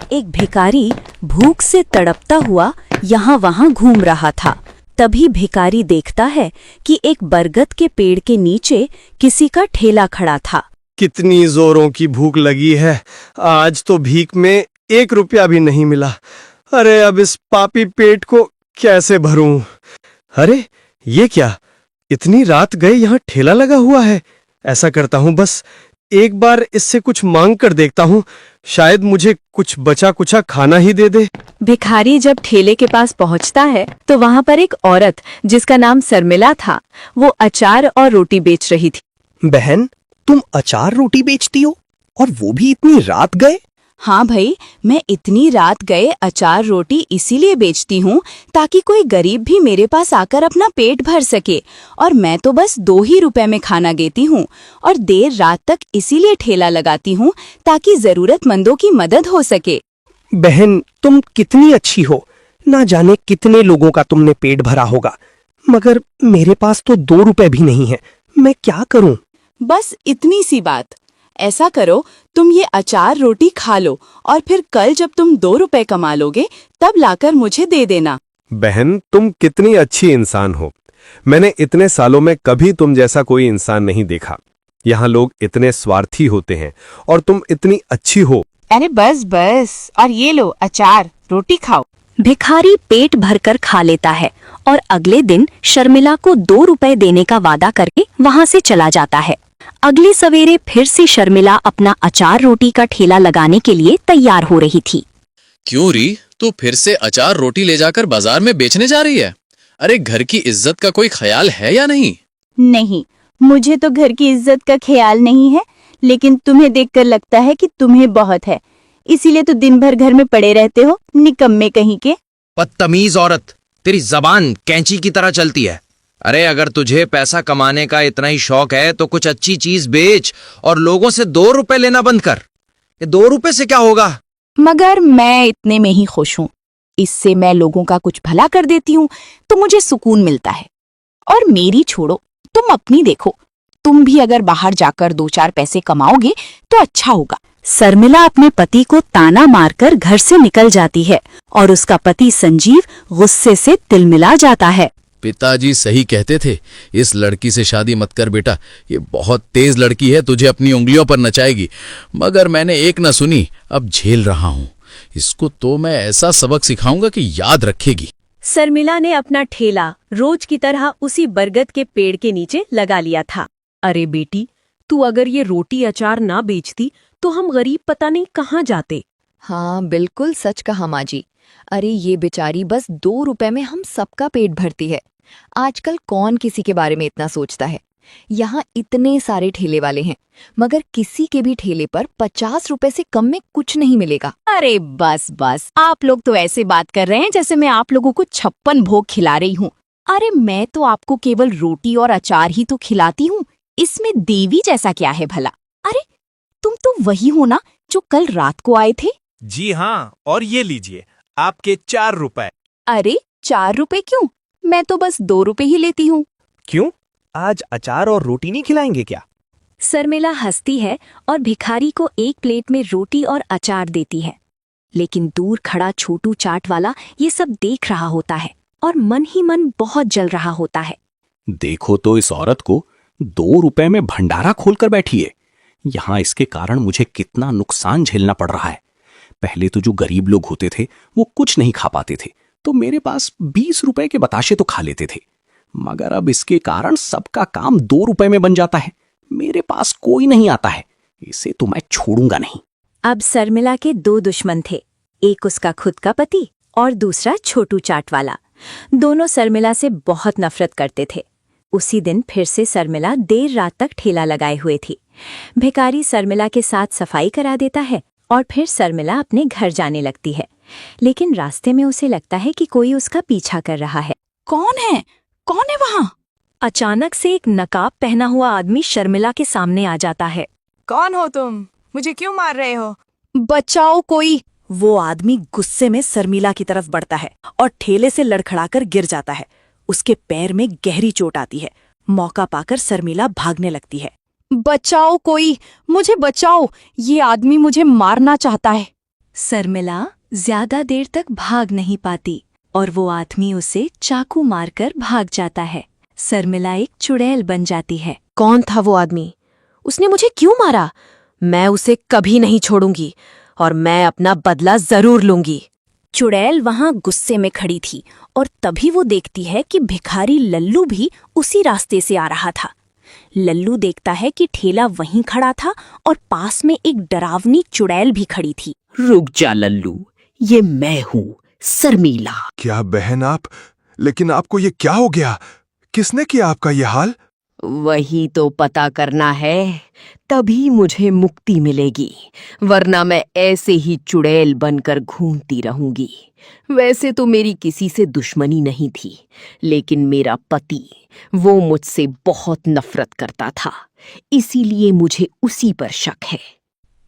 एक भिखारी भूख से तड़पता हुआ यहाँ वहाँ घूम रहा था। तभी भिखारी देखता है कि एक बरगद के पेड़ के नीचे किसी का ठेला खड़ा था। कितनी जोरों की भूख लगी है, आज तो भीख में 1 रुपया भी नहीं मिला। अरे अब इस पापी पेट को कैसे भरूं? अरे ये क्या, इतनी रात गए यहाँ ठेला लगा हुआ है। ऐसा करता हूँ, बस एक बार इससे कुछ मांग कर देखता हूँ, शायद मुझे कुछ बचा कुचा खाना ही दे दे। भिखारी जब ठेले के पास पहुंचता है तो वहां पर एक औरत जिसका नाम शर्मिला था, वो अचार और रोटी बेच रही थी। बहन, तुम अचार रोटी बेचती हो और वो भी इतनी रात गए? हाँ भाई, मैं इतनी रात गए अचार रोटी इसीलिए बेचती हूँ ताकि कोई गरीब भी मेरे पास आकर अपना पेट भर सके, और मैं तो बस 2 ही रुपए में खाना देती हूँ और देर रात तक इसीलिए ठेला लगाती हूँ ताकि जरूरतमंदों की मदद हो सके। बहन, तुम कितनी अच्छी हो, ना जाने कितने लोगों का तुमने पेट भरा होगा, मगर मेरे पास तो 2 रुपए भी नहीं है, मैं क्या करूं? बस इतनी सी बात। ऐसा करो, तुम ये अचार रोटी खा लो और फिर कल जब तुम 2 रुपए कमा लोगे तब लाकर मुझे दे देना। बहन, तुम कितनी अच्छी इंसान हो। मैंने इतने सालों में कभी तुम जैसा कोई इंसान नहीं देखा। यहाँ लोग इतने स्वार्थी होते हैं और तुम इतनी अच्छी हो। अरे बस बस, और ये लो अचार रोटी खाओ। भिखारी पेट भरकर खा लेता है और अगले दिन शर्मिला को 2 रुपए देने का वादा करके वहाँ से चला जाता है। अगले सवेरे फिर से शर्मिला अपना अचार रोटी का ठेला लगाने के लिए तैयार हो रही थी। क्यों री, तू फिर से अचार रोटी ले जाकर बाजार में बेचने जा रही है? अरे घर की इज्जत का कोई ख्याल है या नहीं? नहीं, मुझे तो घर की इज्जत का ख्याल नहीं है, लेकिन तुम्हें देखकर लगता है कि तुम्हें बहुत है, इसीलिए तो दिन भर घर में पड़े रहते हो, निकम्मे कहीं के। बदतमीज औरत, तेरी जबान कैंची की तरह चलती है। अरे अगर तुझे पैसा कमाने का इतना ही शौक है तो कुछ अच्छी चीज बेच और लोगों से 2 रुपए लेना बंद कर। ये 2 रुपए से क्या होगा? मगर मैं इतने में ही खुश हूँ। इससे मैं लोगों का कुछ भला कर देती हूँ तो मुझे सुकून मिलता है। और मेरी छोड़ो, तुम अपनी देखो, तुम भी अगर बाहर जाकर 2-4 पैसे कमाओगे तो अच्छा होगा। शर्मिला अपने पति को ताना मारकर घर से निकल जाती है और उसका पति संजीव गुस्से से तिलमिला जाता है। पिताजी सही कहते थे, इस लड़की से शादी मत कर बेटा, ये बहुत तेज लड़की है, तुझे अपनी उंगलियों पर नचाएगी। मगर मैंने एक न सुनी, अब झेल रहा हूँ। इसको तो मैं ऐसा सबक सिखाऊंगा कि याद रखेगी। शर्मिला ने अपना ठेला रोज की तरह उसी बरगद के पेड़ के नीचे लगा लिया था। अरे बेटी, तू अगर ये रोटी अचार ना बेचती तो हम गरीब पता नहीं कहाँ जाते। हाँ बिल्कुल सच कहा माँ जी। अरे ये बेचारी बस 2 रुपए में हम सबका पेट भरती है। आजकल कौन किसी के बारे में इतना सोचता है। यहाँ इतने सारे ठेले वाले हैं, मगर किसी के भी ठेले पर 50 रुपए से कम में कुछ नहीं मिलेगा। अरे बस बस, आप लोग तो ऐसे बात कर रहे हैं जैसे मैं आप लोगों को 56 भोग खिला रही हूँ। अरे मैं तो आपको केवल रोटी और अचार ही तो खिलाती हूँ, इसमें देवी जैसा क्या है भला? अरे तुम तो वही हो ना जो कल रात को आए थे? जी हाँ, और ये लीजिए आपके 4 रुपए। अरे 4 रुपए क्यों? मैं तो बस 2 रुपए ही लेती हूँ। क्यों, आज अचार और रोटी नहीं खिलाएंगे क्या? शर्मिला हंसती है और भिखारी को एक प्लेट में रोटी और अचार देती है। लेकिन दूर खड़ा छोटू चाट वाला ये सब देख रहा होता है और मन ही मन बहुत जल रहा होता है। देखो तो इस औरत को, 2 रुपए में भंडारा खोलकर बैठी है। यहाँ इसके कारण मुझे कितना नुकसान झेलना पड़ रहा है। पहले तो जो गरीब लोग होते थे वो कुछ नहीं खा पाते थे, तो मेरे पास 20 रुपए के बताशे तो खा लेते थे, मगर अब इसके कारण सबका काम 2 रुपए में बन जाता है। मेरे पास कोई नहीं आता है, इसे तो मैं छोड़ूंगा नहीं। अब शर्मिला के 2 दुश्मन थे, एक उसका खुद का पति और दूसरा छोटू चाट वाला। दोनों शर्मिला से बहुत नफरत करते थे। उसी दिन फिर से शर्मिला देर रात तक ठेला लगाए हुए थी। भिखारी शर्मिला के साथ सफाई करा देता है और फिर शर्मिला अपने घर जाने लगती है। लेकिन रास्ते में उसे लगता है कि कोई उसका पीछा कर रहा है। कौन है वहाँ? अचानक से एक नकाब पहना हुआ आदमी शर्मिला के सामने आ जाता है। कौन हो तुम? मुझे क्यों मार रहे हो? बचाओ कोई! वो आदमी गुस्से में शर्मिला की तरफ बढ़ता है और ठेले से लड़खड़ाकर गिर जाता है। उसके पैर में गहरी चोट आती है। मौका पाकर शर्मिला भागने लगती है। बचाओ कोई, मुझे बचाओ, ये आदमी मुझे मारना चाहता है। शर्मिला ज्यादा देर तक भाग नहीं पाती और वो आदमी उसे चाकू मारकर भाग जाता है। शर्मिला एक चुड़ैल बन जाती है। कौन था वो आदमी? उसने मुझे क्यों मारा? मैं उसे कभी नहीं छोड़ूंगी और मैं अपना बदला जरूर लूंगी। चुड़ैल वहां गुस्से में खड़ी थी और तभी वो देखती है कि भिखारी लल्लू भी उसी रास्ते से आ रहा था। लल्लू देखता है कि ठेला वहीं खड़ा था और पास में एक डरावनी चुड़ैल भी खड़ी थी। रुक जा लल्लू, ये मैं हूँ, शर्मिला। क्या बहन आप? लेकिन आपको ये क्या हो गया? किसने किया आपका ये हाल? वही तो पता करना है, तभी मुझे मुक्ति मिलेगी, वरना मैं ऐसे ही चुड़ैल बनकर घूमती रहूंगी। वैसे तो मेरी किसी से दुश्मनी नहीं थी, लेकिन मेरा पति वो मुझसे बहुत नफरत करता था, इसीलिए मुझे उसी पर शक है।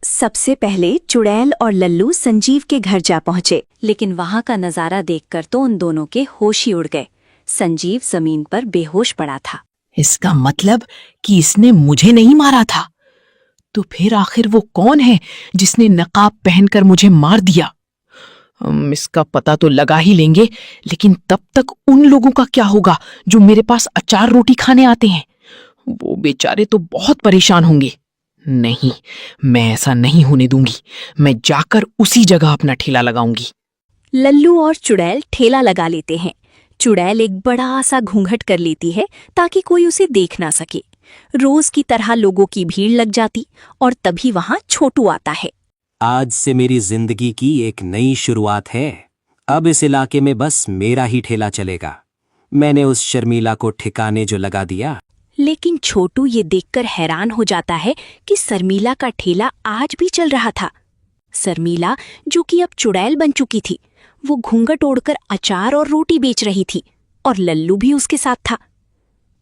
सबसे पहले चुड़ैल और लल्लू संजीव के घर जा पहुंचे, लेकिन वहां का नजारा देखकर तो उन दोनों के होश ही उड़ गए। संजीव जमीन पर बेहोश पड़ा था। इसका मतलब कि इसने मुझे नहीं मारा था। तो फिर आखिर वो कौन है जिसने नकाब पहनकर मुझे मार दिया? हम इसका पता तो लगा ही लेंगे, लेकिन तब तक उन लोगों का क्या होगा जो मेरे पास अचार रोटी खाने आते हैं? वो बेचारे तो बहुत परेशान होंगे। नहीं, मैं ऐसा नहीं होने दूंगी। मैं जाकर उसी जगह अपना ठेला लगाऊंगी। लल्लू और चुड़ैल ठेला लगा लेते हैं। चुड़ैल एक बड़ा सा घूंघट कर लेती है ताकि कोई उसे देख ना सके। रोज की तरह लोगों की भीड़ लग जाती और तभी वहां छोटू आता है। आज से मेरी जिंदगी की एक नई शुरुआत है। अब इस इलाके में बस मेरा ही ठेला चलेगा। मैंने उस शर्मिला को ठिकाने जो लगा दिया। लेकिन छोटू ये देखकर हैरान हो जाता है कि शर्मिला का ठेला आज भी चल रहा था। शर्मिला, जो कि अब चुड़ैल बन चुकी थी, वो घूंघट ओढ़कर अचार और रोटी बेच रही थी और लल्लू भी उसके साथ था।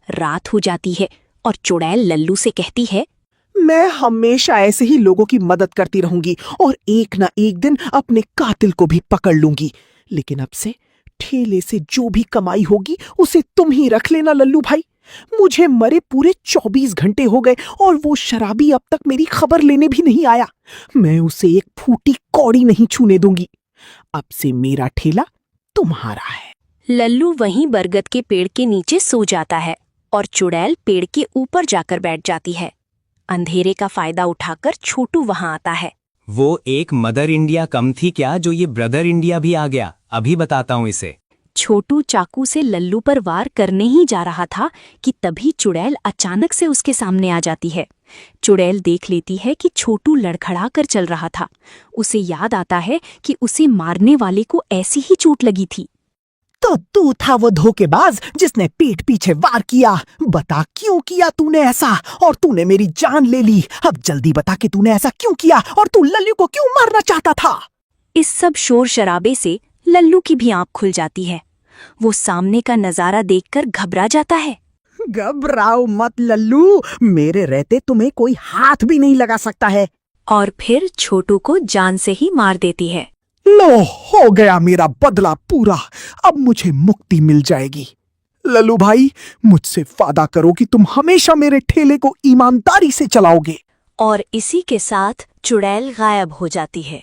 रात हो जाती है और चुड़ैल लल्लू से कहती है, मैं हमेशा ऐसे ही लोगों की मदद करती रहूंगी और एक ना एक दिन अपने कातिल को भी पकड़ लूंगी। लेकिन अब से ठेले से जो भी कमाई होगी उसे तुम ही रख लेना लल्लू भाई। मुझे मरे पूरे 24 घंटे हो गए और वो शराबी अब तक मेरी खबर लेने भी नहीं आया। मैं उसे एक फूटी कौड़ी नहीं छूने दूंगी। अब से मेरा ठेला तुम्हारा है। लल्लू वहीं बरगद के पेड़ के नीचे सो जाता है और चुड़ैल पेड़ के ऊपर जाकर बैठ जाती है। अंधेरे का फायदा उठाकर छोटू वहां आता है। वो एक मदर इंडिया कम थी क्या जो ये ब्रदर इंडिया भी आ गया? अभी बताता हूँ इसे। छोटू चाकू से लल्लू पर वार करने ही जा रहा था कि तभी चुड़ैल अचानक से उसके सामने आ जाती है। चुड़ैल देख लेती है कि छोटू लड़खड़ा कर चल रहा था। उसे याद आता है कि उसे मारने वाले को ऐसी ही चोट लगी थी। तो तू था वो धोखेबाज जिसने पीठ पीछे वार किया। बता क्यों किया तूने ऐसा, और तूने मेरी जान ले ली। अब जल्दी बता कि तूने ऐसा क्यों किया और तू लल्लू को क्यों मारना चाहता था। इस सब शोर शराबे से लल्लू की भी आंख खुल जाती है। वो सामने का नजारा देखकर घबरा जाता है। घबराओ मत लल्लू, मेरे रहते तुम्हें कोई हाथ भी नहीं लगा सकता है। और फिर छोटू को जान से ही मार देती है। लो, हो गया मेरा बदला पूरा। अब मुझे मुक्ति मिल जाएगी। लल्लू भाई, मुझसे वादा करो कि तुम हमेशा मेरे ठेले को ईमानदारी से चलाओगे। और इसी के साथ चुड़ैल गायब हो जाती है।